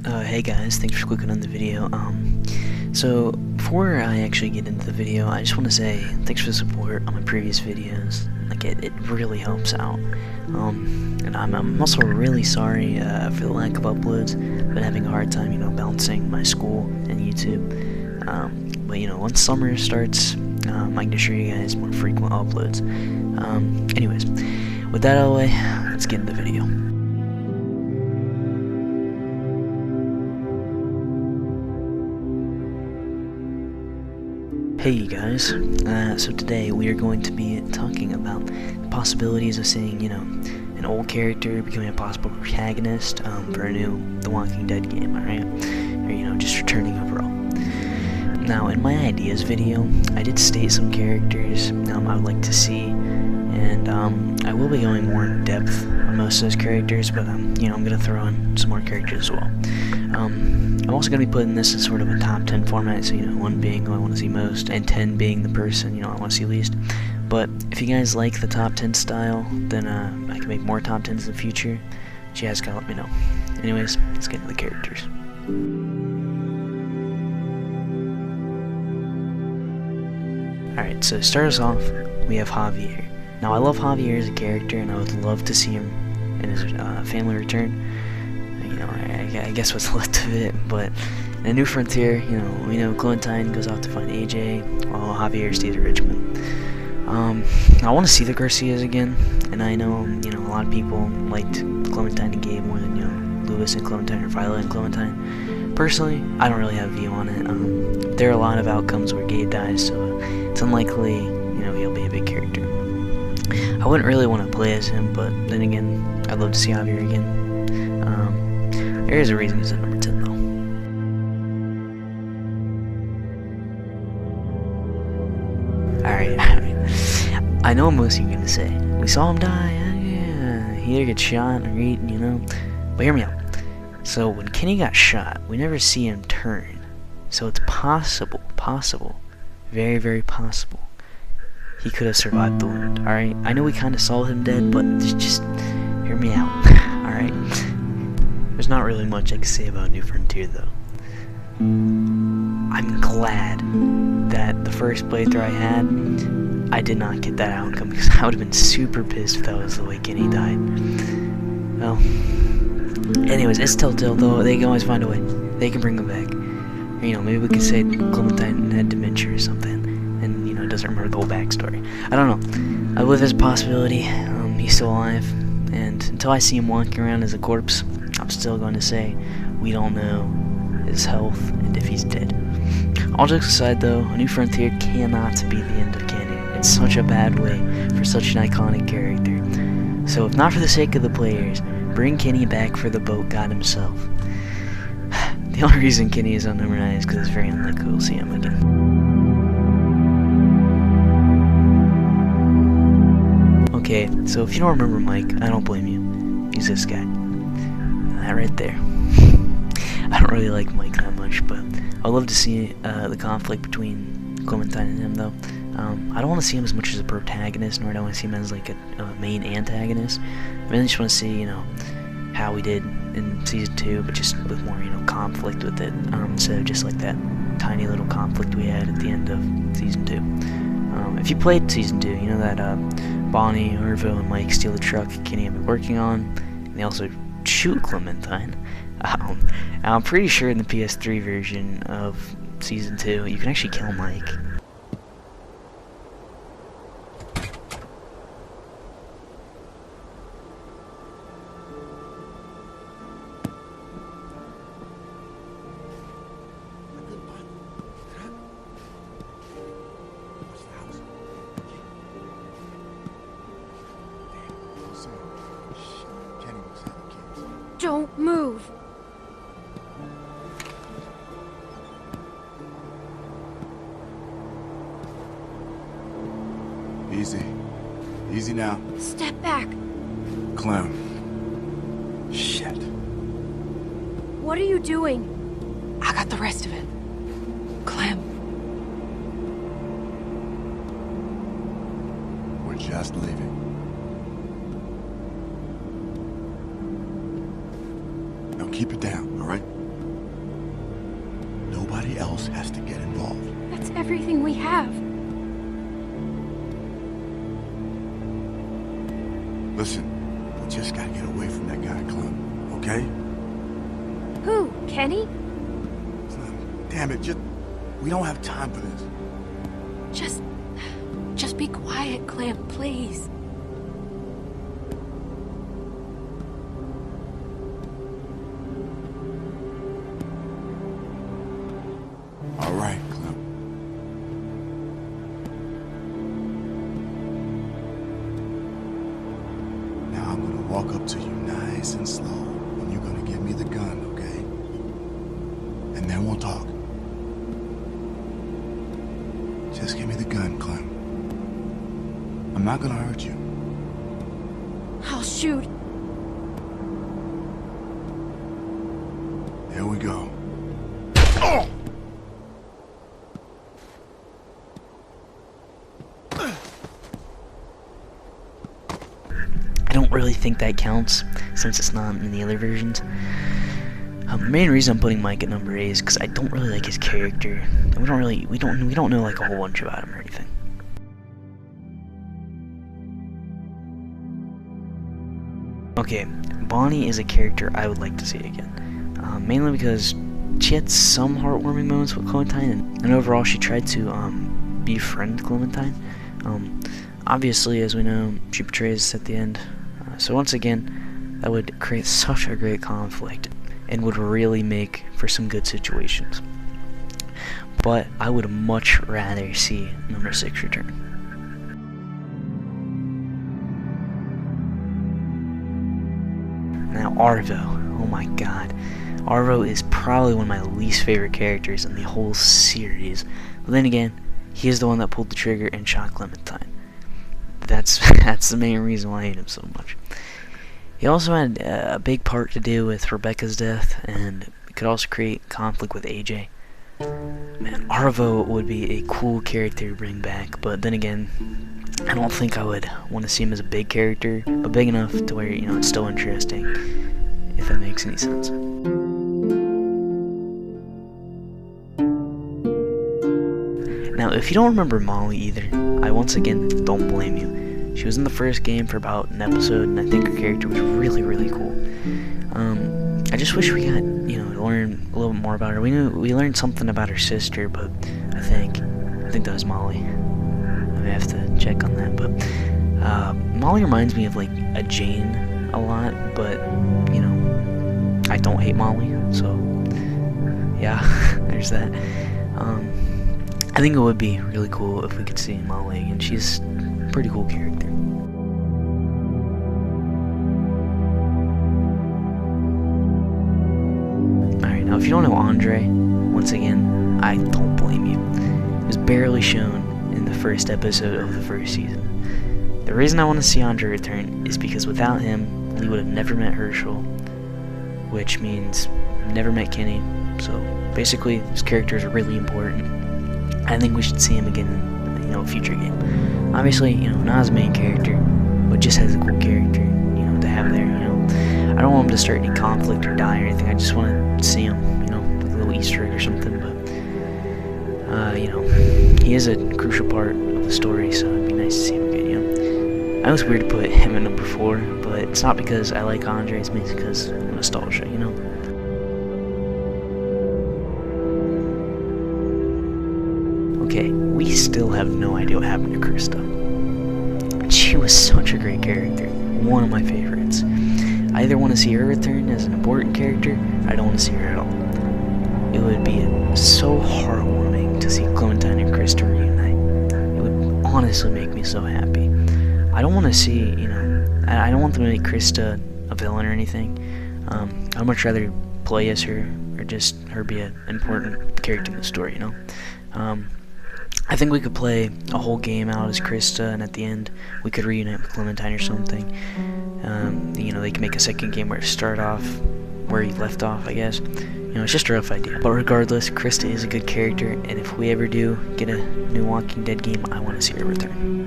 Hey guys, thanks for clicking on the video. So before I actually get into the video, I just want to say thanks for the support on my previous videos. Like it really helps out. And I'm also really sorry for the lack of uploads. I've been having a hard time, balancing my school and YouTube. But once summer starts, I can assure you guys more frequent uploads. Anyways, with that out of the way, let's get into the video. Hey you guys, so today we are going to be talking about the possibilities of seeing, an old character becoming a possible protagonist for a new The Walking Dead game, alright? Or, just returning overall. Now, in my ideas video, I did state some characters I would like to see, and I will be going more in depth on most of those characters, but I'm going to throw in some more characters as well. I'm also going to be putting this in sort of a top 10 format, so 1 being who I want to see most, and 10 being the person I want to see least. But if you guys like the top 10 style, then I can make more top 10s in the future. But you guys gotta let me know. Anyways, let's get into the characters. Alright, so to start us off, we have Javier. Now I love Javier as a character, and I would love to see him in his family return. I guess what's left of it, but in A New Frontier, we know Clementine goes off to find AJ, while Javier stays at Richmond. I want to see the Garcias again, and I know, a lot of people liked Clementine and Gabe more than, Lewis and Clementine or Violet and Clementine. Personally, I don't really have a view on it. There are a lot of outcomes where Gabe dies, so it's unlikely, he'll be a big character. I wouldn't really want to play as him, but then again, I'd love to see Javier again. There is a reason he's at number 10, though. Alright, I know most of you are gonna say, we saw him die, yeah, he either gets shot or eaten, but hear me out. So when Kenny got shot, we never see him turn. So it's possible, very, very possible, he could have survived the wound, alright? I know we kinda saw him dead, but just hear me out, alright? There's not really much I can say about New Frontier, though. I'm glad that the first playthrough I had, I did not get that outcome, because I would have been super pissed if that was the way Kenny died. Well, anyways, it's Telltale, though. They can always find a way. They can bring him back. Or, maybe we could say Clementine had dementia or something, and, doesn't remember the whole backstory. I don't know. I believe there's a possibility. He's still alive, and until I see him walking around as a corpse, I'm still going to say we don't know his health and if he's dead. All jokes aside, though, A New Frontier cannot be the end of Kenny. It's such a bad way for such an iconic character. So if not for the sake of the players, bring Kenny back for the boat god himself. The only reason Kenny is on number 9 is because it's very unlikely we'll see him again. Okay, so if you don't remember Mike, I don't blame you. He's this guy. That right there. I don't really like Mike that much, but I'd love to see the conflict between Clementine and him, though. I don't want to see him as much as a protagonist, nor do I want to see him as like a main antagonist. I really just want to see, how we did in season 2, but just with more, conflict with it, instead of just like that tiny little conflict we had at the end of season 2. If you played season 2, you know that Bonnie, Arevo, and Mike steal the truck Kenny had been working on, and they also shoot Clementine. I'm pretty sure in the PS3 version of season 2 you can actually kill Mike. Don't move! Easy. Easy now. Step back! Clem. Shit. What are you doing? I got the rest of it. Clem. We're just leaving. Now keep it down, all right? somebody else has to get involved. That's everything we have. Listen, we just gotta get away from that guy, Clem, okay? Who? Kenny? Clem, damn it, we don't have time for this. Just be quiet, Clem, please. All right, Clem. Now I'm gonna walk up to you nice and slow, and you're gonna give me the gun, okay? And then we'll talk. Just give me the gun, Clem. I'm not gonna hurt you. I'll shoot. There we go. I don't really think that counts since it's not in the other versions. The main reason I'm putting Mike at number 8 is because I don't really like his character, and we don't know like a whole bunch about him or anything. Okay, Bonnie is a character I would like to see again, mainly because she had some heartwarming moments with Clementine, and overall she tried to befriend Clementine. Obviously, as we know, she betrays at the end. So once again, that would create such a great conflict and would really make for some good situations. But I would much rather see number 6 return. Now Arevo, oh my god. Arevo is probably one of my least favorite characters in the whole series. But then again, he is the one that pulled the trigger and shot Clementine. That's the main reason why I hate him so much. He also had a big part to do with Rebecca's death, and could also create conflict with AJ. Man, Arevo would be a cool character to bring back, but then again, I don't think I would want to see him as a big character, but big enough to where, you know, it's still interesting, if that makes any sense. Now, if you don't remember Molly either, I once again don't blame you. She was in the first game for about an episode, and I think her character was really, really cool. I just wish we got, you know, learn a little bit more about her. We learned something about her sister, but I think that was Molly. I have to check on that, but Molly reminds me of like a Jane a lot, but you know, I don't hate Molly, so yeah, there's that. I think it would be really cool if we could see Molly again. She's a pretty cool character. Alright, now if you don't know Andre, once again, I don't blame you. He was barely shown in the first episode of the first season. The reason I want to see Andre return is because without him, Lee would have never met Herschel, which means never met Kenny. So basically, his character is really important. I think we should see him again in, you know, a future game. Obviously, you know, not as a main character, but just as a cool character, you know, to have there, you know. I don't want him to start any conflict or die or anything. I just want to see him, you know, with a little Easter egg or something, but, you know, he is a crucial part of the story, so it'd be nice to see him again, you know. I know it's weird to put him at number 4, but it's not because I like Andre, it's mainly because of nostalgia, you know. Okay, we still have no idea what happened to Krista. She was such a great character, one of my favorites. I either want to see her return as an important character, or I don't want to see her at all. It would be so heartwarming to see Clementine and Krista reunite. It would honestly make me so happy. I don't want to see, you know, I don't want them to make Krista a villain or anything. I'd much rather play as her, or just her be an important character in the story, you know. I think we could play a whole game out as Krista, and at the end, we could reunite with Clementine or something. You know, they can make a second game where it start off where he left off, I guess. You know, it's just a rough idea. But regardless, Krista is a good character, and if we ever do get a new Walking Dead game, I want to see her return.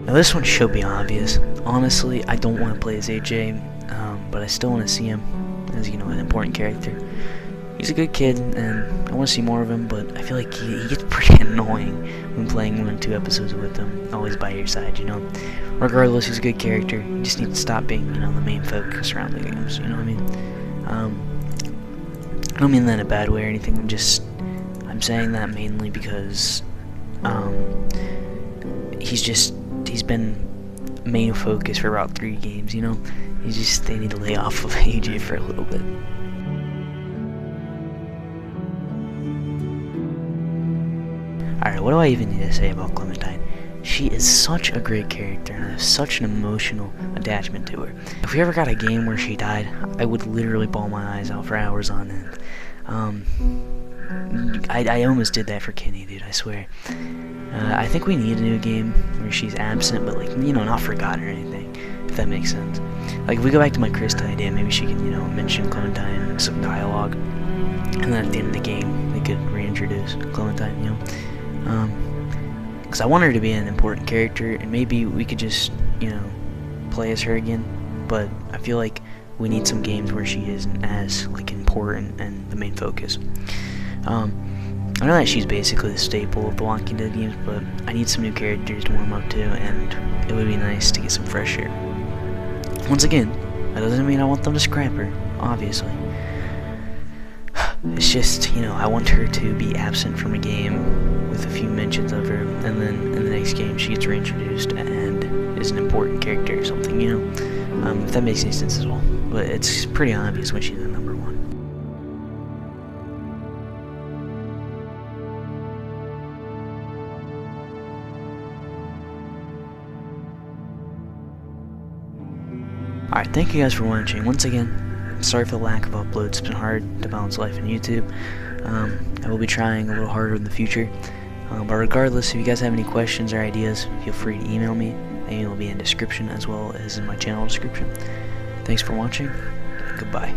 Now this one should be obvious. Honestly, I don't want to play as AJ. but I still want to see him as, you know, an important character. He's a good kid, and I want to see more of him, but I feel like he gets pretty annoying when playing 1 or 2 episodes with him, always by your side, you know. Regardless, he's a good character. You just need to stop being, you know, the main focus around the games, you know what I mean? I don't mean that in a bad way or anything, I'm saying that mainly because, he's been main focus for about 3 games, you know? They need to lay off of AJ for a little bit. Alright, what do I even need to say about Clementine? She is such a great character, and I have such an emotional attachment to her. If we ever got a game where she died, I would literally bawl my eyes out for hours on end. I almost did that for Kenny, dude, I swear. I think we need a new game where she's absent, but, like, you know, not forgotten or anything, if that makes sense. Like, if we go back to my Krista idea, maybe she can, you know, mention Clementine in some dialogue, and then at the end of the game, they could reintroduce Clementine, you know? Because I want her to be an important character, and maybe we could just, you know, play as her again, but I feel like we need some games where she isn't as, like, important and the main focus. I know that she's basically the staple of the Walking Dead games, but I need some new characters to warm up to, and it would be nice to get some fresh air. Once again, that doesn't mean I want them to scrap her, obviously. It's just, you know, I want her to be absent from a game with a few mentions of her, and then in the next game she gets reintroduced and is an important character or something, you know? If that makes any sense as well. But it's pretty obvious when she's the number 1. Alright, thank you guys for watching. Once again, sorry for the lack of uploads. It's been hard to balance life and YouTube. I will be trying a little harder in the future. But regardless, if you guys have any questions or ideas, feel free to email me. The email will be in the description as well as in my channel description. Thanks for watching. Goodbye.